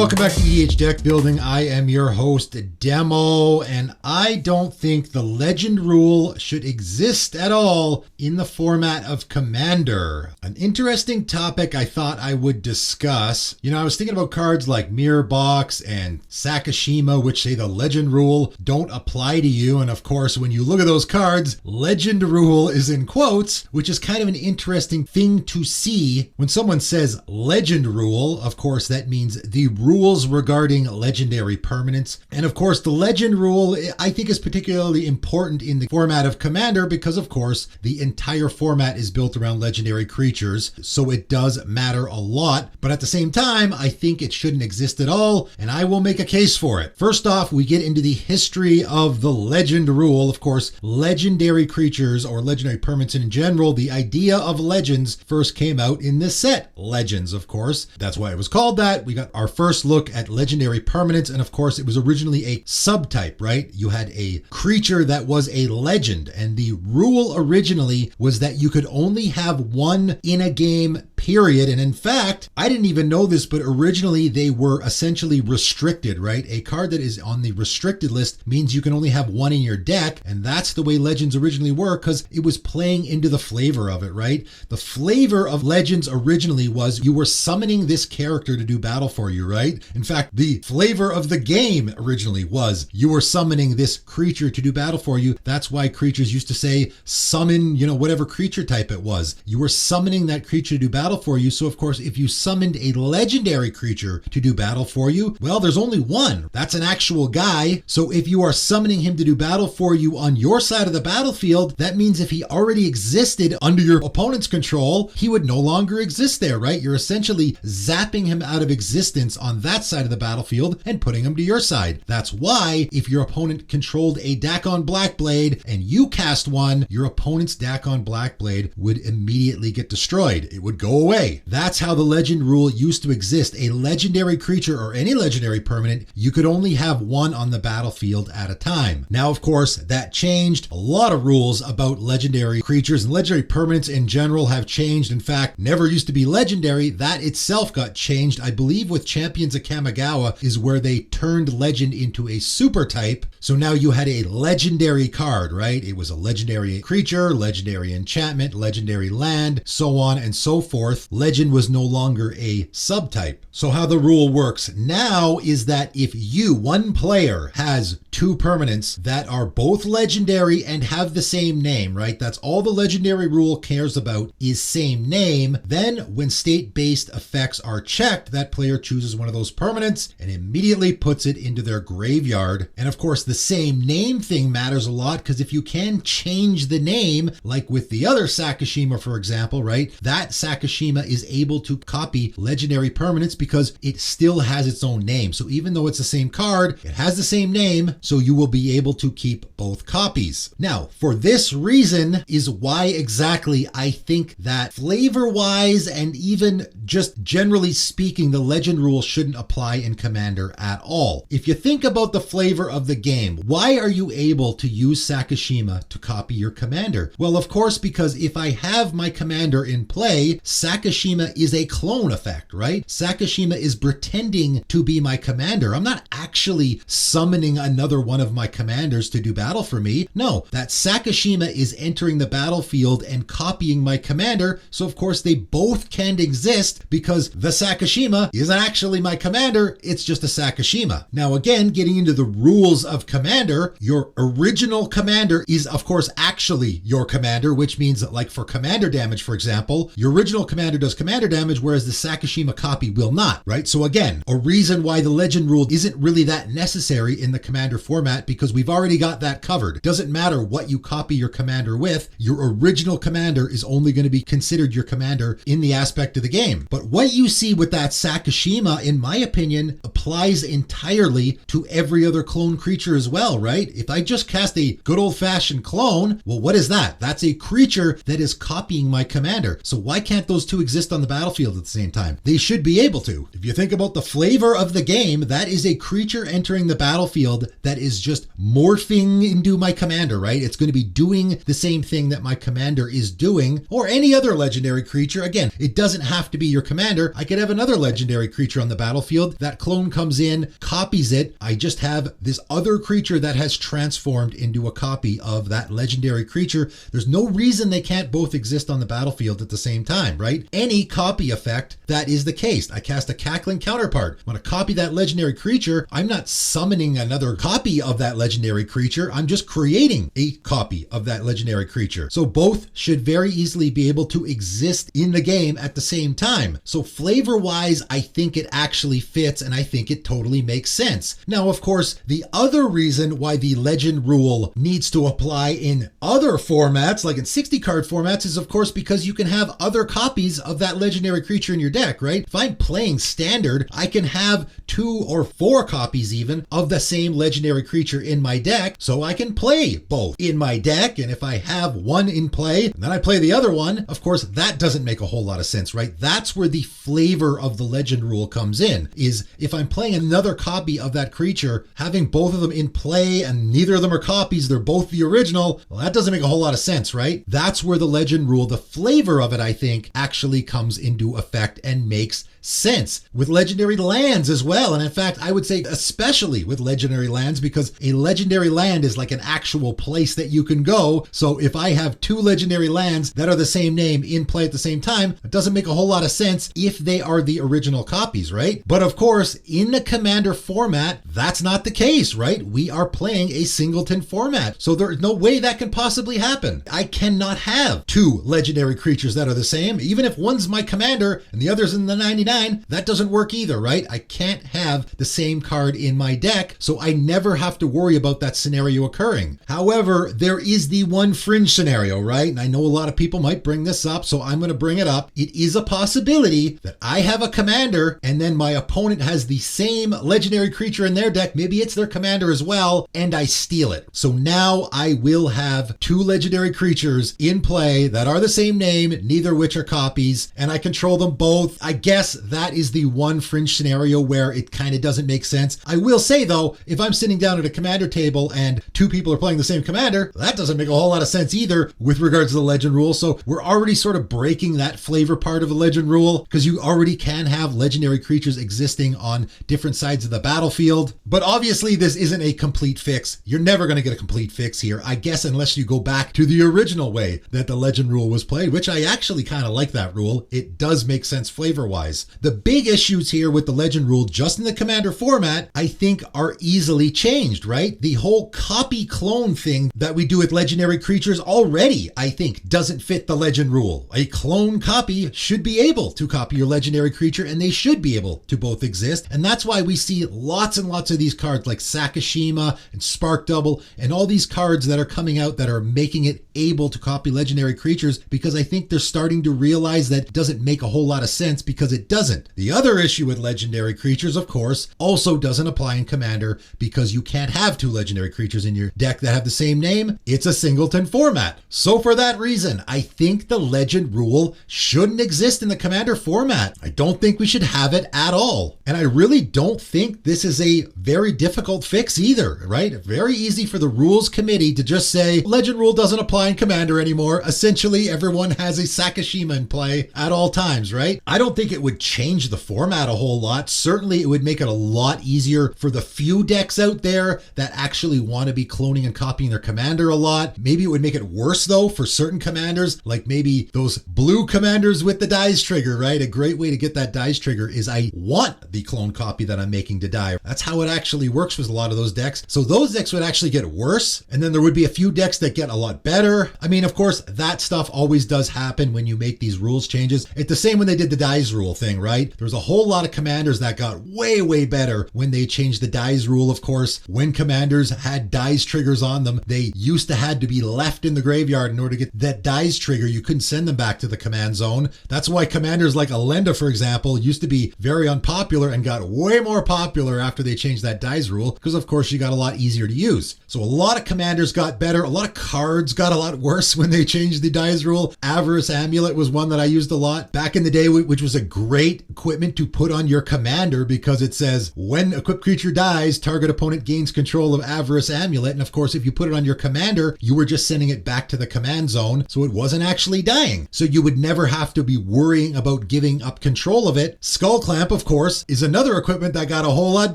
welcome back to EDH Deck Building. I am your host, Demo, and I don't think the Legend rule should exist at all in the format of Commander. An interesting topic I thought I would discuss. I was thinking about cards like Mirror Box and Sakashima, which say the Legend rule don't apply to you. And of course, when you look at those cards, Legend rule is in quotes, which is kind of an interesting thing to see. When someone says Legend rule, of course, that means the rules regarding legendary permanents. And of course, the Legend rule, I think, is particularly important in the format of Commander because, of course, the entire format is built around legendary creatures. So it does matter a lot. But at the same time, I think it shouldn't exist at all. And I will make a case for it. First off, we get into the history of the Legend rule. Of course, legendary creatures or legendary permanents in general, the idea of legends first came out in this set. Legends, of course. That's why it was called that. We got our first look at legendary permanents, and of course it was originally a subtype, right? You had a creature that was a legend, and the rule originally was that you could only have one in a game, period. And in fact, I didn't even know this, but originally they were essentially restricted, right? A card that is on the restricted list means you can only have one in your deck, and that's the way legends originally were because it was playing into the flavor of it, right? The flavor of legends originally was you were summoning this character to do battle for you, right? In fact, the flavor of the game originally was you were summoning this creature to do battle for you. That's why creatures used to say summon, whatever creature type it was. You were summoning that creature to do battle for you. So of course, if you summoned a legendary creature to do battle for you, well, there's only one. That's an actual guy. So if you are summoning him to do battle for you on your side of the battlefield, that means if he already existed under your opponent's control, he would no longer exist there, right? You're essentially zapping him out of existence on that side of the battlefield and putting him to your side. That's why if your opponent controlled a Dakon Blackblade and you cast one, your opponent's Dakon Blackblade would immediately get destroyed. It would go away. That's how the Legend rule used to exist. A legendary creature or any legendary permanent, you could only have one on the battlefield at a time. Now, of course, that changed. A lot of rules about legendary creatures and legendary permanents in general have changed. In fact, never used to be legendary. That itself got changed. I believe with Champions of Kamigawa is where they turned legend into a super type. So now you had a legendary card, right? It was a legendary creature, legendary enchantment, legendary land, so on and so forth. Legend was no longer a subtype. So how the rule works now is that if you, one player, has two permanents that are both legendary and have the same name, right? That's all the legendary rule cares about is same name. Then when state-based effects are checked, that player chooses one of those permanents and immediately puts it into their graveyard. And of course, the same name thing matters a lot because if you can change the name, like with the other Sakashima, for example, right? That Sakashima is able to copy legendary permanents because it still has its own name. So even though it's the same card, it has the same name, so you will be able to keep both copies. Now, for this reason is why exactly I think that flavor-wise and even just generally speaking, the Legend rule shouldn't apply in Commander at all. If you think about the flavor of the game, why are you able to use Sakashima to copy your commander? Well, of course, because if I have my commander in play, Sakashima is a clone effect, right? Sakashima is pretending to be my commander. I'm not actually summoning another one of my commanders to do battle for me. No, that Sakashima is entering the battlefield and copying my commander. So of course they both can exist because the Sakashima isn't actually my commander. It's just a Sakashima. Now again, getting into the rules of Commander, your original commander is of course actually your commander, which means that like for commander damage, for example, your original commander does commander damage, whereas the Sakashima copy will not, right? So again, a reason why the Legend rule isn't really that necessary in the Commander format because we've already got that covered. Doesn't matter what you copy your commander with, your original commander is only going to be considered your commander in the aspect of the game. But what you see with that Sakashima, in my opinion, applies entirely to every other clone creature as well, right? If I just cast a good old-fashioned clone, well, what is that? That's a creature that is copying my commander. So why can't those two exist on the battlefield at the same time? They should be able to. If you think about the flavor of the game, that is a creature entering the battlefield that is just morphing into my commander, right? It's going to be doing the same thing that my commander is doing, or any other legendary creature. Again, it doesn't have to be your commander. I could have another legendary creature on the battlefield. That clone comes in, copies it. I just have this other creature that has transformed into a copy of that legendary creature. There's no reason they can't both exist on the battlefield at the same time, right? Any copy effect, that is the case. I cast a Cackling Counterpart. When I copy that legendary creature, I'm not summoning another copy of that legendary creature. I'm just creating a copy of that legendary creature. So both should very easily be able to exist in the game at the same time. So flavor-wise, I think it actually fits, and I think it totally makes sense. Now, of course, the other reason why the legend rule needs to apply in other formats, like in 60-card formats, is of course because you can have other copies of that legendary creature in your deck, right? If I'm playing standard, I can have 2 or 4 copies even of the same legendary creature in my deck, so I can play both in my deck. And if I have one in play and then I play the other one, of course, that doesn't make a whole lot of sense, right? That's where the flavor of the legend rule comes in, is if I'm playing another copy of that creature, having both of them in play and neither of them are copies, they're both the original, well, that doesn't make a whole lot of sense, right? That's where the legend rule, the flavor of it, I think, actually comes into effect and makes sense with legendary lands as well. And in fact, I would say especially with legendary lands, because a legendary land is like an actual place that you can go. So if I have 2 legendary lands that are the same name in play at the same time, it doesn't make a whole lot of sense if they are the original copies, right? But of course, in the Commander format, that's not the case, right? We are playing a singleton format. So there's no way that can possibly happen. I cannot have 2 legendary creatures that are the same. Even if one's my commander and the other's in the 99, that doesn't work either, right? I can't have the same card in my deck, so I never have to worry about that scenario occurring. However, there is the one fringe scenario, right? And I know a lot of people might bring this up, so I'm going to bring it up. It is a possibility that I have a commander and then my opponent has the same legendary creature in their deck. Maybe it's their commander as well, and I steal it. So now I will have 2 legendary creatures in play that are the same name, neither which are copies, and I control them both. I guess that is the one fringe scenario where it kind of doesn't make sense. I will say though, if I'm sitting down at a commander table and 2 people are playing the same commander, that doesn't make a whole lot of sense either with regards to the legend rule. So we're already sort of breaking that flavor part of the legend rule, because you already can have legendary creatures existing on different sides of the battlefield. But obviously this isn't a complete fix. You're never going to get a complete fix here, I guess, unless you go back to the original way that the legend rule was played, which I actually kind of like that rule. It does make sense flavor-wise. The big issues here with the legend rule, just in the commander format, I think are easily changed, right? The whole copy clone thing that we do with legendary creatures already, I think, doesn't fit the legend rule. A clone copy should be able to copy your legendary creature, and they should be able to both exist. And that's why we see lots and lots of these cards like Sakashima and Spark Double and all these cards that are coming out that are making it able to copy legendary creatures, because I think they're starting to realize that it doesn't make a whole lot of sense, because it doesn't. The other issue with legendary creatures, of course, also doesn't apply in Commander, because you can't have 2 legendary creatures in your deck that have the same name. It's a singleton format. So for that reason, I think the legend rule shouldn't exist in the Commander format. I don't think we should have it at all. And I really don't think this is a very difficult fix either, right? Very easy for the rules committee to just say, legend rule doesn't apply in Commander anymore. Essentially, everyone has a Sakashima in play at all times, right? I don't think it would change the format a whole lot. Certainly, it would make it a lot easier for the few decks out there that actually want to be cloning and copying their commander a lot. Maybe it would make it worse though for certain commanders, like maybe those blue commanders with the dice trigger, right? A great way to get that dice trigger is I want the clone copy that I'm making to die. That's how it actually works with a lot of those decks. So those decks would actually get worse, and then there would be a few decks that get a lot better. I mean, of course, that stuff always does happen when you make these rules changes. It's the same when they did the dice rule thing, right? There's a whole lot of commanders that got way, way better when they changed the dies rule, of course. When commanders had dies triggers on them, they used to had to be left in the graveyard in order to get that dies trigger. You couldn't send them back to the command zone. That's why commanders like Alenda, for example, used to be very unpopular and got way more popular after they changed that dies rule, because of course you got a lot easier to use. So a lot of commanders got better. A lot of cards got a lot worse when they changed the dies rule. Avarice Amulet was one that I used a lot back in the day, which was a great equipment to put on your commander because it says when equipped creature dies, target opponent gains control of Avarice Amulet. And of course, if you put it on your commander, you were just sending it back to the command zone, so it wasn't actually dying. So you would never have to be worrying about giving up control of it. Skull Clamp, of course, is another equipment that got a whole lot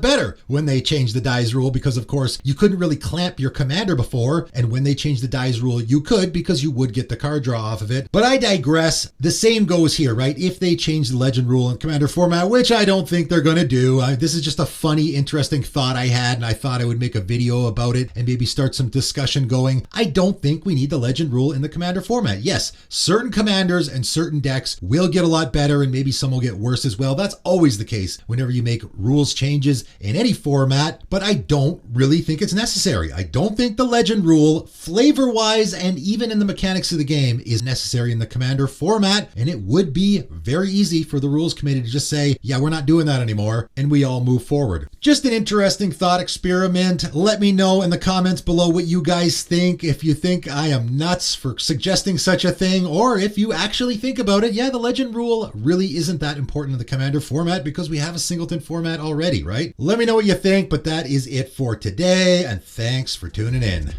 better when they changed the dies rule, because of course you couldn't really clamp your commander before, and when they changed the dies rule you could, because you would get the card draw off of it. But I digress. The same goes here, right? If they change the legend rule in commander format, which I don't think they're going to do. This is just a funny, interesting thought I had, and I thought I would make a video about it and maybe start some discussion going. I don't think we need the legend rule in the commander format. Yes, certain commanders and certain decks will get a lot better, and maybe some will get worse as well. That's always the case whenever you make rules changes in any format, but I don't really think it's necessary. I don't think the legend rule, flavor-wise and even in the mechanics of the game, is necessary in the commander format, and it would be very easy for the rules committee to just say, yeah, we're not doing that anymore, and we all move forward. Just an interesting thought experiment. Let me know in the comments below what you guys think. If you think I am nuts for suggesting such a thing, or if you actually think about it, yeah, the legend rule really isn't that important in the commander format because we have a singleton format already, right? Let me know what you think, but that is it for today, and thanks for tuning in.